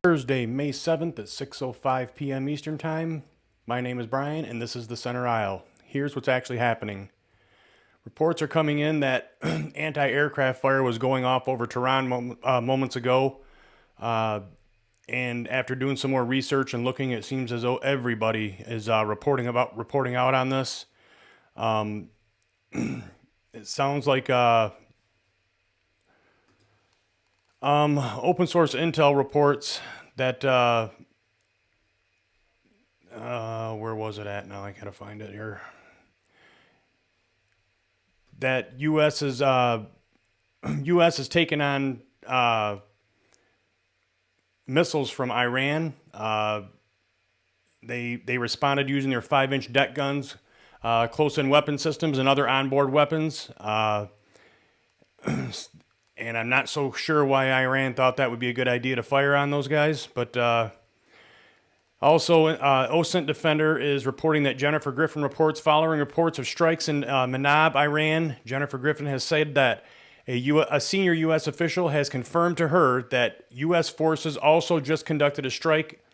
Thursday, May 7th at 6:05 p.m. Eastern Time. My name is Brian, and this is the Center Aisle. Here's what's actually happening. Reports are coming in that anti-aircraft fire was going off over Tehran moments ago. And after doing some more research and looking, it seems as though everybody is reporting out on this. It sounds like open source intel reports that where was it at now? I gotta find it here. That U.S. is taking on missiles from Iran. They responded using their 5-inch deck guns, close-in weapon systems, and other onboard weapons. And I'm not so sure why Iran thought that would be a good idea to fire on those guys. But also, OSINT Defender is reporting that Jennifer Griffin reports following reports of strikes in Manab, Iran. Jennifer Griffin has said that a senior U.S. official has confirmed to her that U.S. forces also just conducted a strike.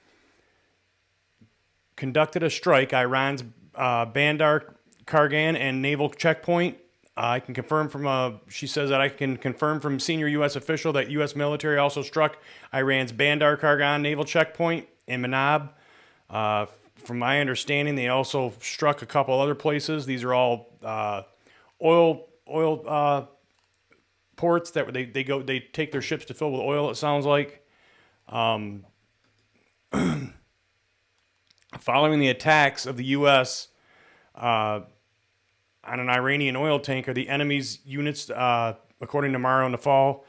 Iran's Bandar, Kargan, and naval checkpoint. I can confirm from, she says that I can confirm from senior U.S. official that U.S. military also struck Iran's Bandar Kargan naval checkpoint in Manab. From my understanding, they also struck a couple other places. These are all oil ports that they take their ships to fill with oil, it sounds like. Following the attacks of the U.S. On an Iranian oil tanker, the enemy's units, according to Maro Nafal,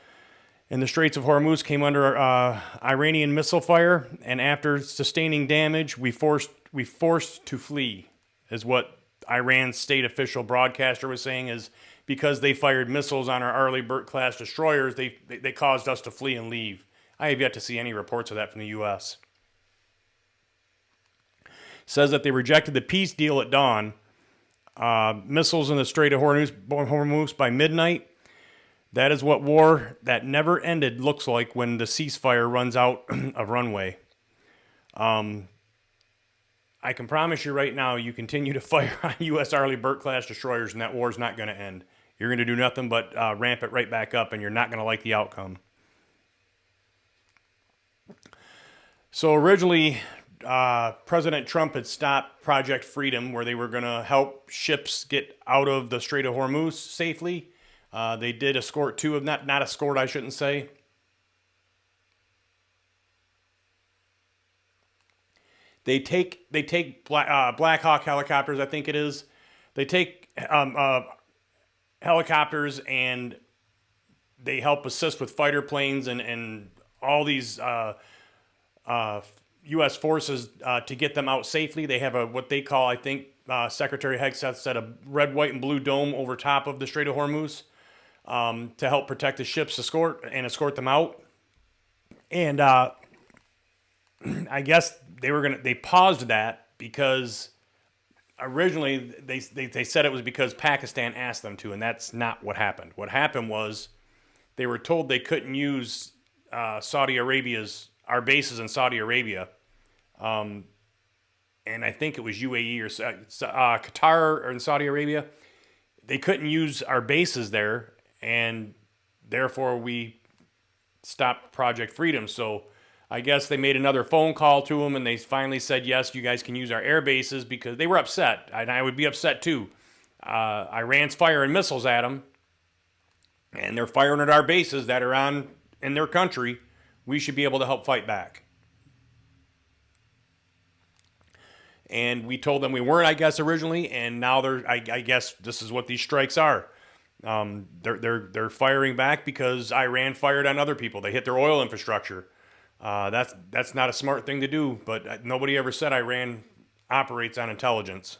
in the Straits of Hormuz came under Iranian missile fire, and after sustaining damage, we forced to flee, is what Iran's state official broadcaster was saying, is because they fired missiles on our Arleigh Burke-class destroyers, they caused us to flee and leave. I have yet to see any reports of that from the U.S. Says that they rejected the peace deal at dawn. Missiles in the Strait of Hormuz by midnight. That is what war that never ended looks like when the ceasefire runs out of runway. I can promise you right now, you continue to fire on U.S. Arleigh Burke-class destroyers, and that war's not going to end. You're going to do nothing but ramp it right back up, and you're not going to like the outcome. So originally, President Trump had stopped Project Freedom, where they were going to help ships get out of the Strait of Hormuz safely. They did escort two of not escort, I shouldn't say. They take Black Hawk helicopters, I think it is. They take helicopters and they help assist with fighter planes and all these U.S. forces to get them out safely. They have what they call, I think, Secretary Hegseth said, a red, white, and blue dome over top of the Strait of Hormuz to help protect the ships, escort them out. And I guess they paused that because originally they said it was because Pakistan asked them to, and that's not what happened. What happened was they were told they couldn't use our bases in Saudi Arabia. And I think it was UAE or Qatar or in Saudi Arabia. They couldn't use our bases there, and therefore we stopped Project Freedom. So I guess they made another phone call to them, and they finally said, yes, you guys can use our air bases, because they were upset. And I would be upset too. Iran's firing missiles at them, and they're firing at our bases that are in their country. We should be able to help fight back. And we told them we weren't, I guess, originally, and now I guess this is what these strikes are. They're firing back because Iran fired on other people. They hit their oil infrastructure. That's not a smart thing to do, but nobody ever said Iran operates on intelligence.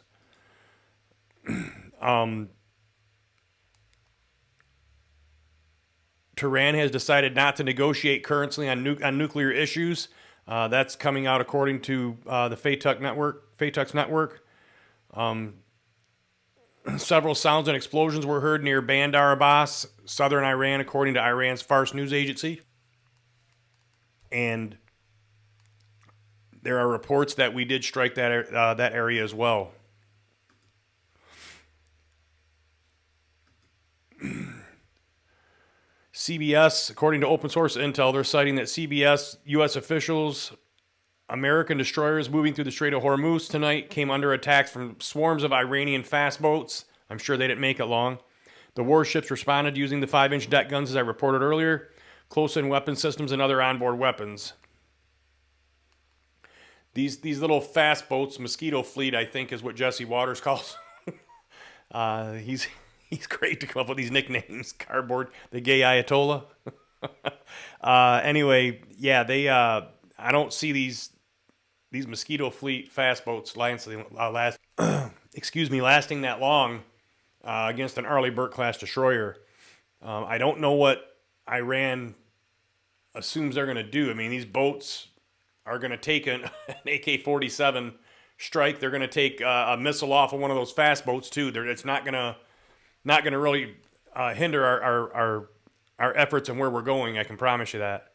Tehran has decided not to negotiate currently on nuclear issues. That's coming out according to the FATUX network. Several sounds and explosions were heard near Bandar Abbas, southern Iran, according to Iran's Fars news agency. And there are reports that we did strike that area as well. CBS, according to open source intel, they're citing that CBS U.S. officials, American destroyers moving through the Strait of Hormuz tonight came under attacks from swarms of Iranian fast boats. I'm sure they didn't make it long. The warships responded using the 5-inch deck guns, as I reported earlier, close-in weapon systems, and other onboard weapons. These little fast boats, Mosquito Fleet, I think, is what Jesse Waters calls. He's great to come up with these nicknames. Cardboard, the gay Ayatollah. Anyway, yeah, they. I don't see these Mosquito Fleet fast boats lasting that long against an Arleigh Burke class destroyer. I don't know what Iran assumes they're going to do. I mean, these boats are going to take an AK-47 strike. They're going to take a missile off of one of those fast boats too. It's not going to really hinder our efforts and where we're going. I can promise you that.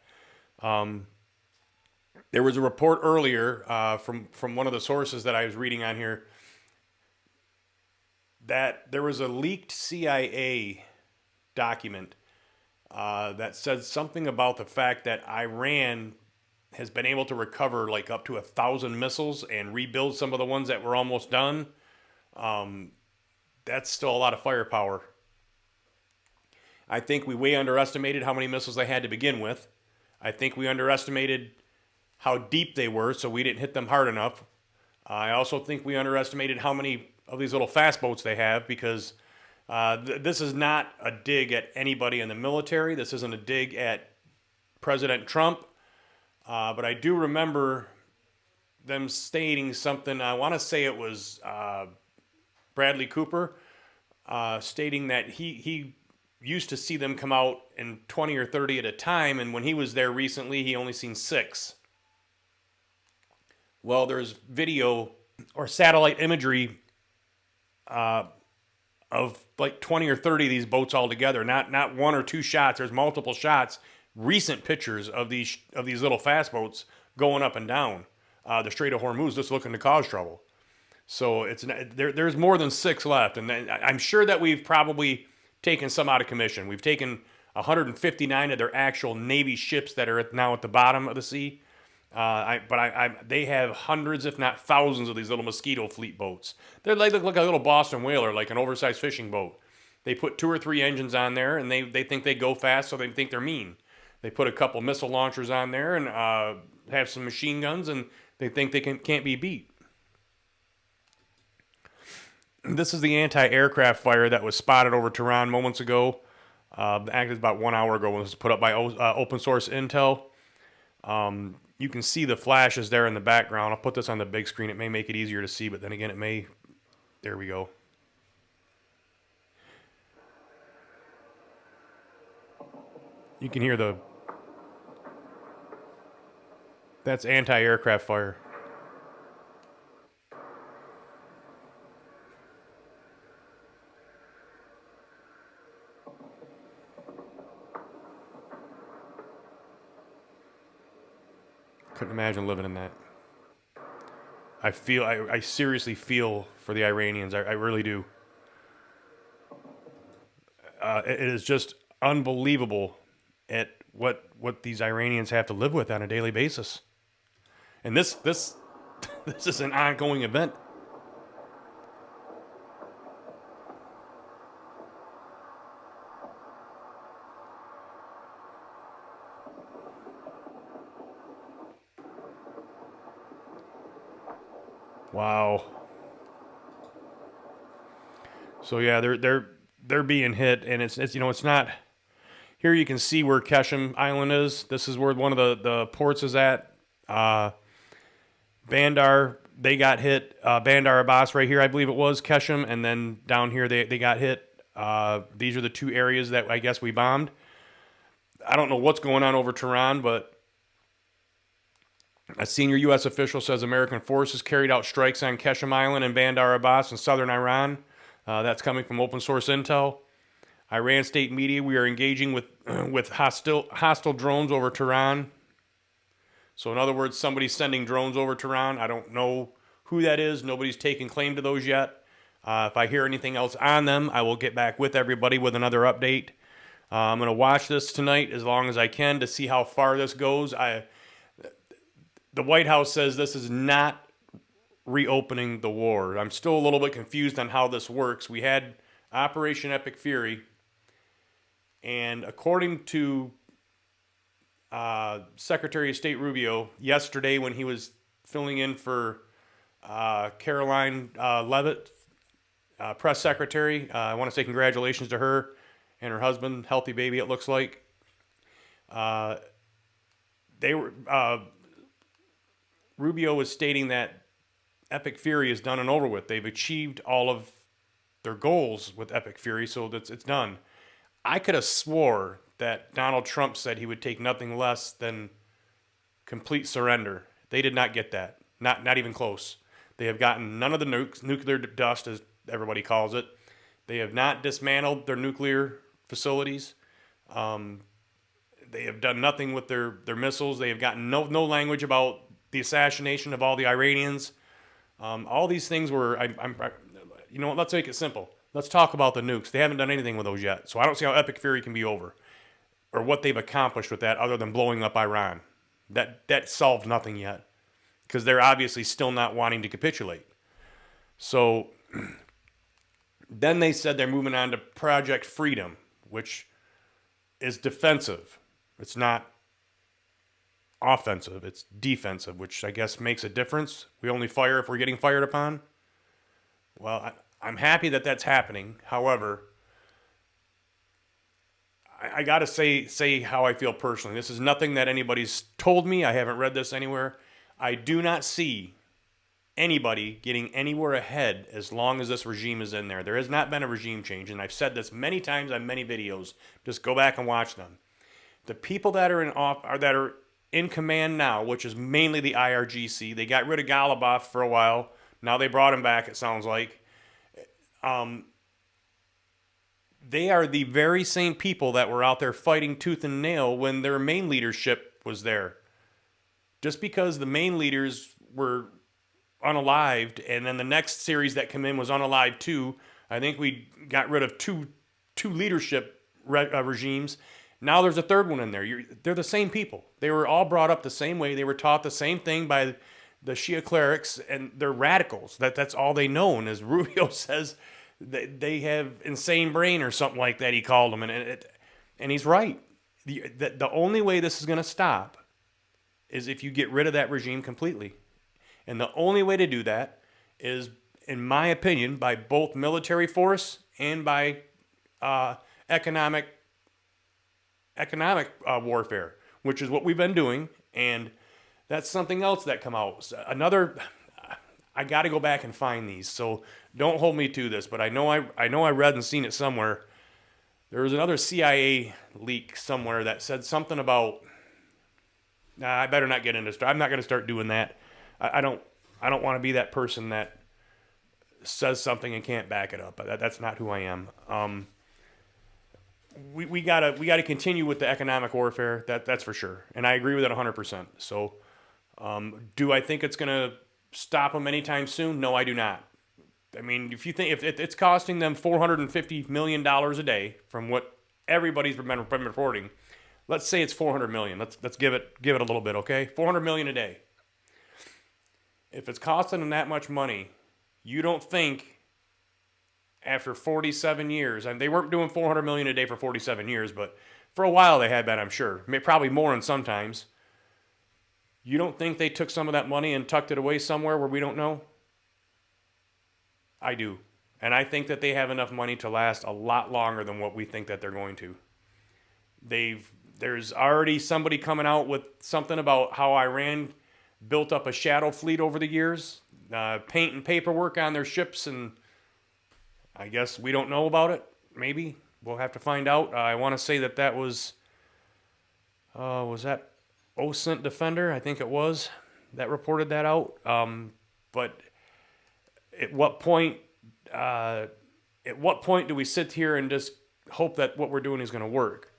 There was a report earlier from one of the sources that I was reading on here that there was a leaked CIA document that said something about the fact that Iran has been able to recover like up to 1,000 missiles and rebuild some of the ones that were almost done. That's still a lot of firepower. I think we way underestimated how many missiles they had to begin with. I think we underestimated how deep they were, so we didn't hit them hard enough. I also think we underestimated how many of these little fast boats they have, because this is not a dig at anybody in the military. This isn't a dig at President Trump. But I do remember them stating something. I want to say it was Bradley Cooper stating that he used to see them come out in 20 or 30 at a time, and when he was there recently, he only seen 6. Well, there's video or satellite imagery of like 20 or 30 of these boats all together. Not one or two shots. There's multiple shots. Recent pictures of these little fast boats going up and down the Strait of Hormuz, just looking to cause trouble. So there's more than 6 left, and I'm sure that we've probably taken some out of commission. We've taken 159 of their actual Navy ships that are now at the bottom of the sea. They have hundreds, if not thousands, of these little Mosquito Fleet boats. They look like a little Boston whaler, like an oversized fishing boat. They put 2 or 3 engines on there, and they think they go fast, so they think they're mean. They put a couple missile launchers on there and have some machine guns, and they think they can't be beat. This is the anti-aircraft fire that was spotted over Tehran moments ago. Actually, about 1 hour ago when it was put up by open source intel. You can see the flashes there in the background. I'll put this on the big screen. It may make it easier to see, but then again, it may... There we go. You can hear the... That's anti-aircraft fire. Couldn't imagine living in that. I seriously feel for the Iranians. I really do. It is just unbelievable at what these Iranians have to live with on a daily basis. And this is an ongoing event. Wow. So yeah, they're being hit, and it's it's not. Here you can see where Qeshm Island is. This is where one of the ports is at. Bandar, they got hit. Bandar Abbas right here, I believe it was Qeshm, and then down here they got hit. These are the 2 areas that I guess we bombed. I don't know what's going on over Tehran, but a senior U.S. official says American forces carried out strikes on Qeshm Island and Bandar Abbas in southern Iran. That's coming from open source intel. Iran state media, we are engaging with hostile drones over Tehran. So in other words, somebody's sending drones over to Iran. I don't know who that is. Nobody's taken claim to those yet. If I hear anything else on them, I will get back with everybody with another update. I'm going to watch this tonight as long as I can to see how far this goes. The White House says this is not reopening the war. I'm still a little bit confused on how this works. We had Operation Epic Fury, and according to Secretary of State Rubio yesterday when he was filling in for Caroline Leavitt, press secretary, I want to say congratulations to her and her husband, healthy baby it looks like. Rubio was stating that Epic Fury is done and over with. They've achieved all of their goals with Epic Fury, so it's done. I could have swore that Donald Trump said he would take nothing less than complete surrender. They did not get that. Not even close. They have gotten none of the nuclear dust, as everybody calls it. They have not dismantled their nuclear facilities. They have done nothing with their missiles. They have gotten no language about the assassination of all the Iranians. All these things were, you know what, let's make it simple. Let's talk about the nukes. They haven't done anything with those yet. So I don't see how Epic Fury can be over or what they've accomplished with that other than blowing up Iran. That solved nothing yet because they're obviously still not wanting to capitulate. So then they said they're moving on to Project Freedom, which is defensive. It's not offensive, it's defensive, which I guess makes a difference. We only fire if we're getting fired upon. Well, I'm happy that that's happening. However, I got to say how I feel personally. This is nothing that anybody's told me. I haven't read this anywhere. I do not see anybody getting anywhere ahead as long as this regime is in there. There has not been a regime change, and I've said this many times on many videos. Just go back and watch them. The people that are in command now, which is mainly the IRGC, they got rid of Goluboff for a while. Now they brought him back, it sounds like. They are the very same people that were out there fighting tooth and nail when their main leadership was there. Just because the main leaders were unalived, and then the next series that came in was unalived too. I think we got rid of two leadership regimes. Now there's a third one in there. They're the same people. They were all brought up the same way. They were taught the same thing by the Shia clerics, and they're radicals. That's all they know. And as Rubio says, they have insane brain or something like that. He called them, and he's right. The only way this is going to stop is if you get rid of that regime completely. And the only way to do that is, in my opinion, by both military force and by economic warfare, which is what we've been doing. And that's something else that come out. I got to go back and find these, so don't hold me to this. But I know I read and seen it somewhere. There was another CIA leak somewhere that said something about. I better not get into. I'm not going to start doing that. I don't want to be that person that says something and can't back it up. That's not who I am. We gotta continue with the economic warfare. That's for sure, and I agree with that 100%. So, do I think it's gonna stop them anytime soon? No, I do not. I mean, if it's costing them $450 million a day, from what everybody's been reporting, let's say it's 400 million. Let's give it a little bit, okay? 400 million a day. If it's costing them that much money, you don't think after 47 years, and they weren't doing 400 million a day for 47 years, but for a while they had been, I'm sure. Probably more than sometimes. You don't think they took some of that money and tucked it away somewhere where we don't know? I do. And I think that they have enough money to last a lot longer than what we think that they're going to. There's already somebody coming out with something about how Iran built up a shadow fleet over the years, painting paperwork on their ships, and I guess we don't know about it. Maybe. We'll have to find out. I want to say that was that OSINT Defender? I think it was that reported that out. But at what point do we sit here and just hope that what we're doing is going to work?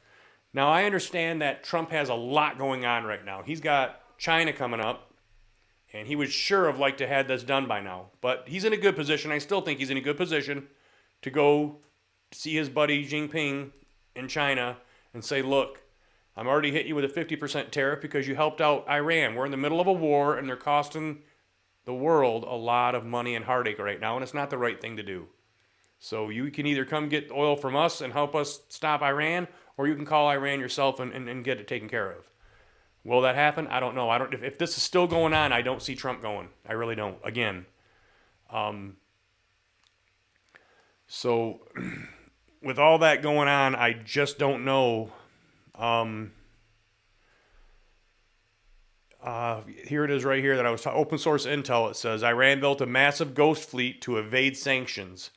Now, I understand that Trump has a lot going on right now. He's got China coming up, and he would sure have liked to have this done by now. But he's in a good position. I still think he's in a good position to go see his buddy Jinping in China and say, look, I'm already hit you with a 50% tariff because you helped out Iran. We're in the middle of a war, and they're costing the world a lot of money and heartache right now, and it's not the right thing to do. So you can either come get oil from us and help us stop Iran, or you can call Iran yourself and get it taken care of. Will that happen? I don't know. If this is still going on, I don't see Trump going. I really don't. Again. So with all that going on, I just don't know. Here it is right here that I was open source intel. It says Iran built a massive ghost fleet to evade sanctions.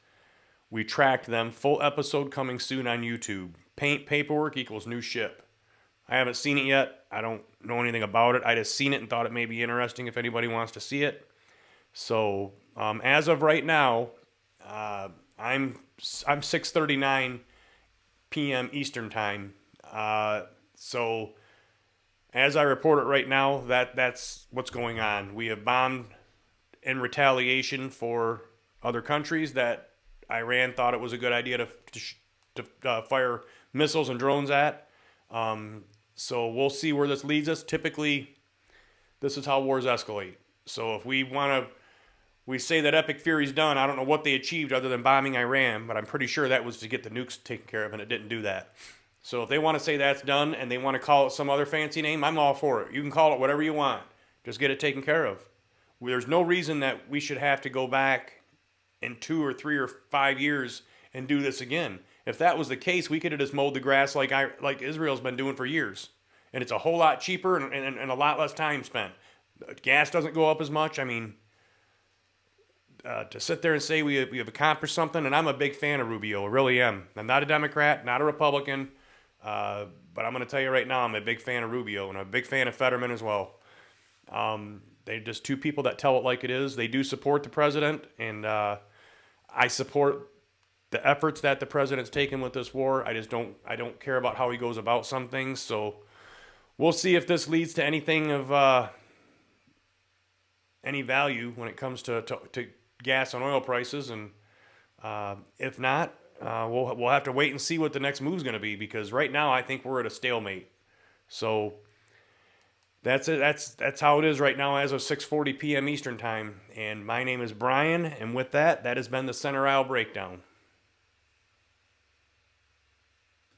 We tracked them. Full episode coming soon on YouTube. Paint paperwork equals new ship. I haven't seen it yet. I don't know anything about it. I just seen it and thought it may be interesting if anybody wants to see it. So as of right now, I'm 6:39 p.m. Eastern time. So as I report it right now, that's what's going on. We have bombed in retaliation for other countries that Iran thought it was a good idea to fire missiles and drones at. So we'll see where this leads us. Typically, this is how wars escalate. So if we say that Epic Fury's done, I don't know what they achieved other than bombing Iran, but I'm pretty sure that was to get the nukes taken care of, and it didn't do that. So if they want to say that's done and they want to call it some other fancy name, I'm all for it. You can call it whatever you want. Just get it taken care of. There's no reason that we should have to go back in 2 or 3 or 5 years and do this again. If that was the case, we could have just mowed the grass like Israel's been doing for years. And it's a whole lot cheaper and a lot less time spent. Gas doesn't go up as much. I mean, to sit there and say we have accomplished something, and I'm a big fan of Rubio. I really am. I'm not a Democrat, not a Republican. But I'm going to tell you right now, I'm a big fan of Rubio, and I'm a big fan of Fetterman as well. They're just two people that tell it like it is. They do support the president, and I support the efforts that the president's taken with this war. I don't care about how he goes about some things. So we'll see if this leads to anything of any value when it comes to gas and oil prices, and if not, we'll have to wait and see what the next move's going to be, because right now I think we're at a stalemate. So that's it. That's how it is right now as of 6:40 p.m. Eastern time. And my name is Brian, and with that has been the Center Aisle Breakdown.